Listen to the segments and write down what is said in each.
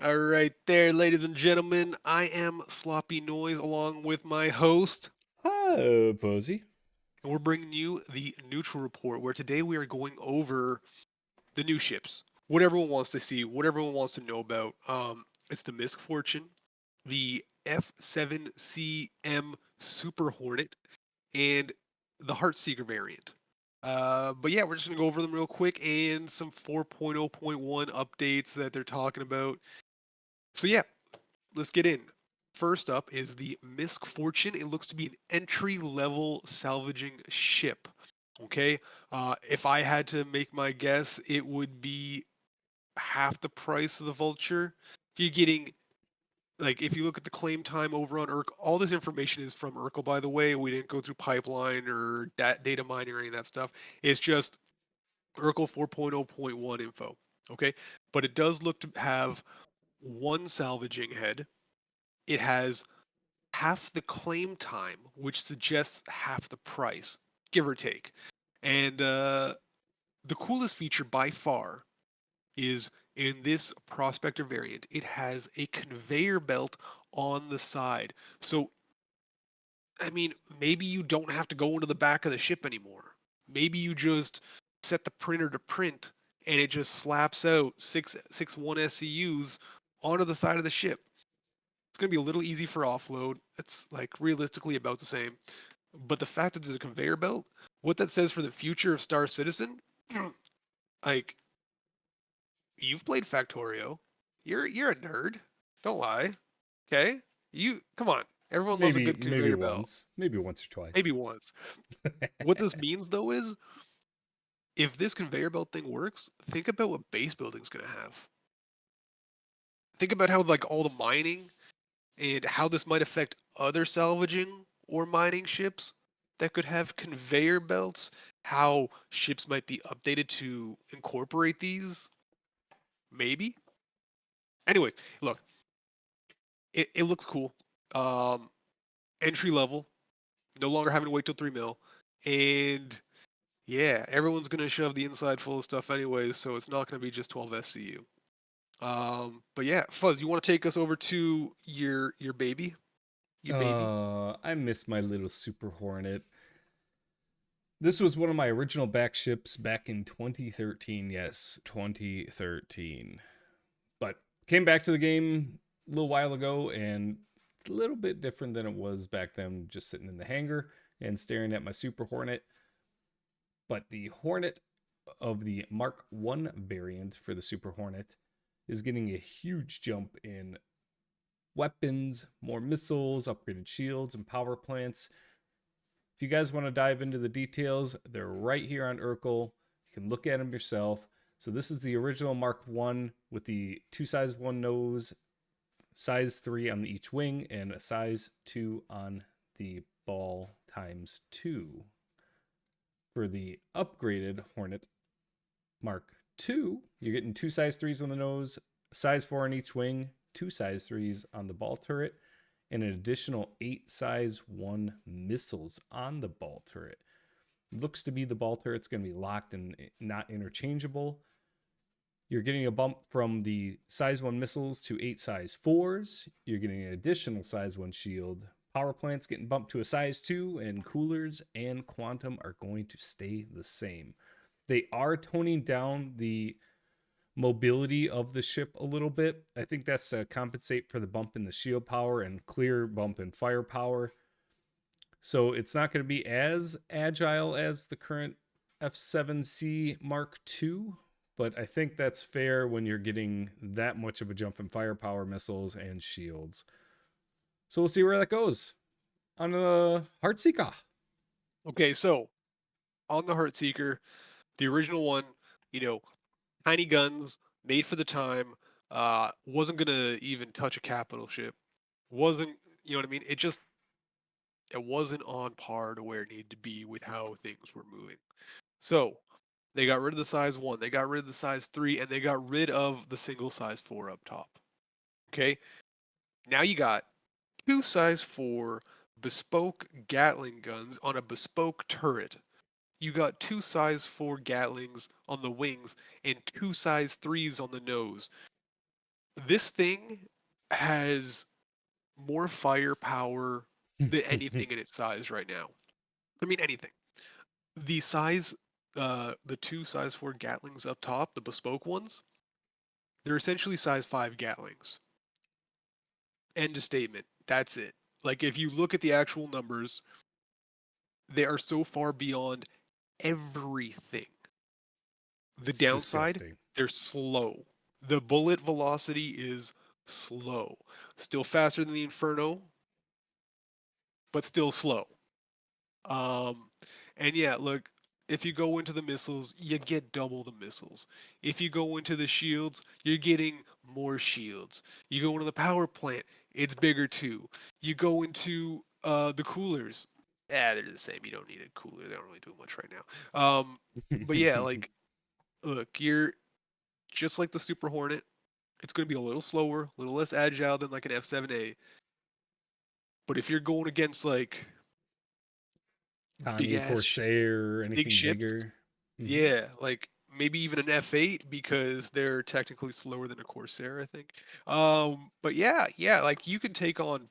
All right, there, ladies and gentlemen. I am Sloppy Noise along with my host, Hi, Posey. and we're bringing you the Neutral Report, where today we are going over the new ships, what everyone wants to see, what everyone wants to know about. It's the MISC Fortune, the F7 Super Hornet, and the Heartseeker variant. But yeah, we're just gonna go over them real quick and some 4.0.1 updates that they're talking about. So yeah, let's get in. First up is the MISC Fortune. It looks to be an entry level salvaging ship. Okay. If I had to make my guess, it would be half the price of the Vulture. You're getting, like, if you look at the claim time over on Urkel, all this information is from Urkel, by the way. We didn't go through pipeline or data mining or any of that stuff. It's just Urkel 4.0.1 info. Okay. But it does look to have one salvaging head. It has half the claim time, which suggests half the price, give or take. And the coolest feature by far is in this Prospector variant, it has a conveyor belt on the side. So, I mean, maybe you don't have to go into the back of the ship anymore. Maybe you just set the printer to print and it just slaps out six 1 SCUs onto the side of the ship. It's going to be a little easy for offload. It's like realistically about the same. But the fact that there's a conveyor belt, what that says for the future of Star Citizen, like, you've played Factorio. You're a nerd. Don't lie. Okay? You come on. Everyone loves a Maybe good maybe conveyor belt. once, maybe once or twice. Maybe once. What this means though is if this conveyor belt thing works, think about what base building's gonna have. Think about how like all the mining and how this might affect other salvaging or mining ships that could have conveyor belts, how ships might be updated to incorporate these, maybe. Anyways, look, it looks cool. Um, Entry level, no longer having to wait till 3 mil. And yeah, everyone's going to shove the inside full of stuff anyways, so it's not going to be just 12 SCU. But yeah, Fuzz, you want to take us over to your baby? Your baby? I miss my little Super Hornet. This was one of my original back ships back in 2013. Yes, 2013. But came back to the game a little while ago, and it's a little bit different than it was back then, just sitting in the hangar and staring at my Super Hornet. But the Hornet of the Mark 1 variant for the Super Hornet is getting a huge jump in weapons, more missiles, upgraded shields, and power plants. If you guys want to dive into the details, they're right here on Urkel. You can look at them yourself. So this is the original Mark 1 with the two size 1 nose, size 3 on each wing, and a size 2 on the ball times 2. For the upgraded Hornet Mark II, you're getting two size 3s on the nose, size 4 on each wing, two size 3s on the ball turret, and an additional 8 size 1 missiles on the ball turret. Looks to be the ball turret's going to be locked and not interchangeable. You're getting a bump from the size 1 missiles to 8 size 4s. You're getting an additional size 1 shield. Power plants getting bumped to a size 2, and coolers and quantum are going to stay the same. They are toning down the mobility of the ship a little bit. I think that's to compensate for the bump in the shield power and clear bump in firepower. So it's not going to be as agile as the current F7C Mark II, but I think that's fair when you're getting that much of a jump in firepower, missiles, and shields. So we'll see where that goes on the Heartseeker. Okay, so on the Heartseeker, the original one, you know, tiny guns, made for the time, wasn't gonna even touch a capital ship. Wasn't, you know what I mean? It wasn't on par to where it needed to be with how things were moving. So they got rid of the size 1, they got rid of the size 3, and they got rid of the single size 4 up top. Okay? Now you got two size 4 bespoke Gatling guns on a bespoke turret. You got two size 4 Gatlings on the wings and two size 3s on the nose. This thing has more firepower than anything in its size right now. I mean, anything. The size, the two size 4 Gatlings up top, the bespoke ones, they're essentially size 5 Gatlings. End of statement. That's it. Like, if you look at the actual numbers, they are so far beyond everything. The It's downside, disgusting. they're slow. The bullet velocity is slow. Still faster than the Inferno, but still slow. Um, and yeah, look, if you go into the missiles, you get double the missiles. If you go into the shields, you're getting more shields. You go into the power plant, it's bigger too. You go into the coolers, they're the same. You don't need a cooler. They don't really do much right now. But yeah, like, look, you're just like the Super Hornet. It's going to be a little slower, a little less agile than like an F7A. But if you're going against like big Kanye ass Corsair, big anything ships, bigger. yeah, like maybe even an F8 because they're technically slower than a Corsair, I think. But yeah, like you can take on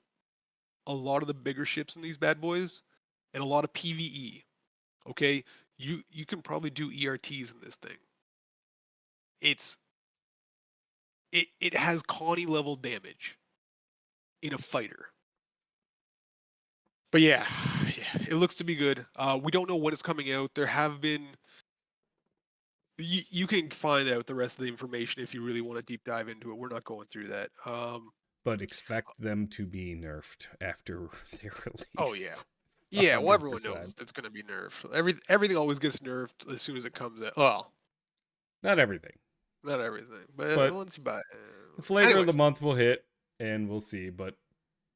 a lot of the bigger ships in these bad boys and a lot of PvE. Okay, you can probably do ERTs in this thing. It's it has Connie level damage in a fighter. But yeah, it looks to be good. We don't know when it's coming out. There have been you can find out the rest of the information if you really want to deep dive into it. We're not going through that. But expect them to be nerfed after their Oh yeah, release. yeah. Well, everyone 100%. knows it's going to be nerfed. Everything always gets nerfed as soon as it comes out. Well, Not everything. not everything, but But once you buy. the flavor of the Anyways, month will hit, and we'll see. But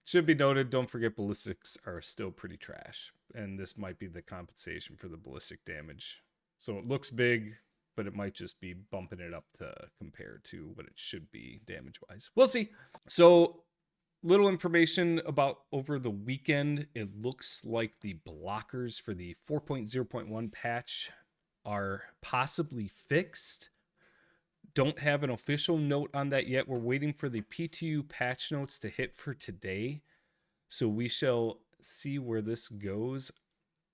should be noted, don't forget ballistics are still pretty trash. And this might be the compensation for the ballistic damage. So it looks big, but it might just be bumping it up to compare to what it should be damage wise. We'll see. So, little information about over the weekend. It looks like the blockers for the 4.0.1 patch are possibly fixed. Don't have an official note on that yet. We're waiting for the PTU patch notes to hit for today. So we shall see where this goes.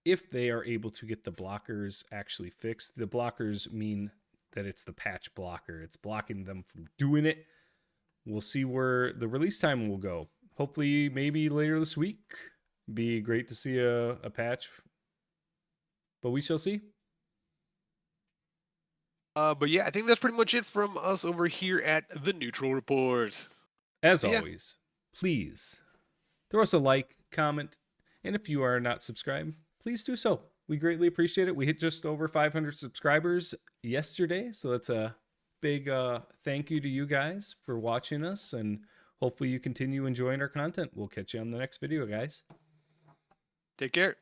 If they are able to get the blockers actually fixed, the blockers mean that it's the patch blocker. It's blocking them from doing it. We'll see where the release time will go. Hopefully, maybe later this week. Be great to see a patch, but we shall see. but yeah, I think that's pretty much it from us over here at the Neutral Report. As Yeah, always, please throw us a like, comment, and if you are not subscribed, please do so. We greatly appreciate it. We hit just over 500 subscribers yesterday, so that's a big thank you to you guys for watching us, and hopefully you continue enjoying our content. We'll catch you on the next video, guys. take care.